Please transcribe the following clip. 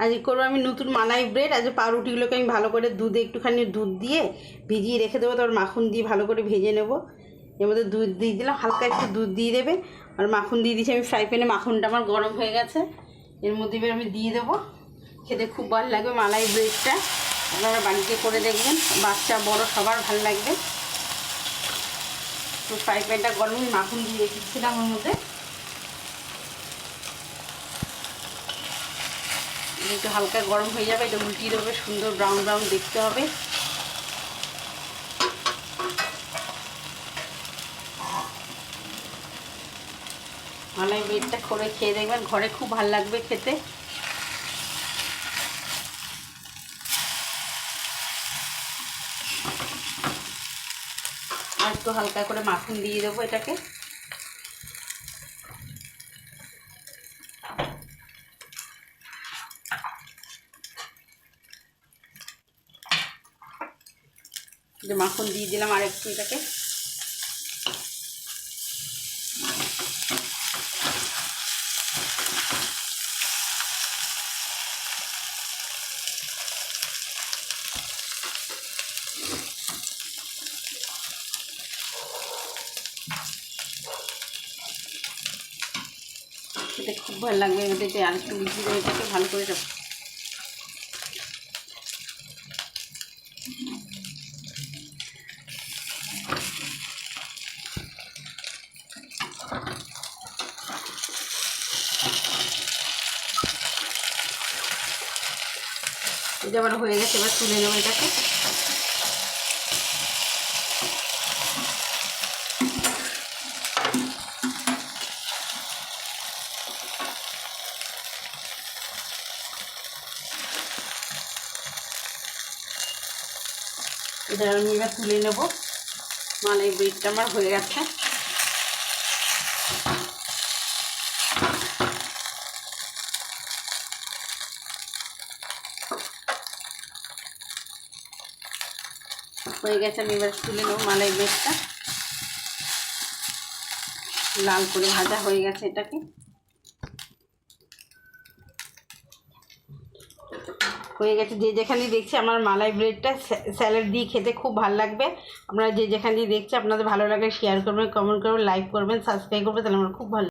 আজ করবো আমি নতুন মালাই ব্রেড। আজ পাউরুটিগুলোকে আমি ভালো করে দুধে একটুখানি দুধ দিয়ে ভিজিয়ে রেখে দেবো, তারপর মাখন দিয়ে ভালো করে ভেজে নেব। এর মধ্যে দুধ দিয়ে দিলাম, হালকা একটু দুধ দিয়ে দেবে, আর মাখন দিয়ে দিয়েছি আমি ফ্রাই প্যানে। মাখনটা আমার গরম হয়ে গেছে, এর মধ্যে এবার আমি দিয়ে দেবো। খেতে খুব ভালো লাগবে মালাই ব্রেডটা, আপনারা বাড়িতে করে দেখবেন, বাচ্চা বড় সবার ভালো লাগবে। তো ফ্রাই প্যানটা গরম, আমি মাখন দিয়ে রেখেছিলাম ওর মধ্যে। একটু হালকা গরম হয়ে যাবে, এটা উল্টিয়ে দেবে, সুন্দর ব্রাউন ব্রাউন দেখতে হবে। মালাই ব্রেডটা করে খেয়ে দেখবেন, ঘরে খুব ভালো লাগবে খেতে। আর একটু হালকা করে মাখন দিয়ে দেবো এটাকে। মাখন দিয়ে দিলাম আর একটু এটাকে। এটা খুব ভালো লাগবে, এটাতে আর একটু মিশিয়ে দেবো এটাকে ভালো করে। এটা আবার হয়ে গেছে, এবার তুলে নেবো এটাকে। এটা আমি এবার তুলে নেব। মালাই ব্রেডটা আমার হয়ে গেছে। হয়ে গেছে, আমি এবার তুলে নেব মালাই ব্রেডটা। লাল করে ভাজা হয়ে গেছে এটাকে। হয়ে গেছে, যে যেখানে দেখছি আমার মালাই ব্রেডটা স্যালাড দিয়ে খেতে খুব ভালো লাগবে। আপনারা যে যেখানে দেখছি, আপনাদের ভালো লাগলে শেয়ার করবেন, কমেন্ট করবেন, লাইক করবেন, সাবস্ক্রাইব করবেন, তাহলে আমার খুব ভালো।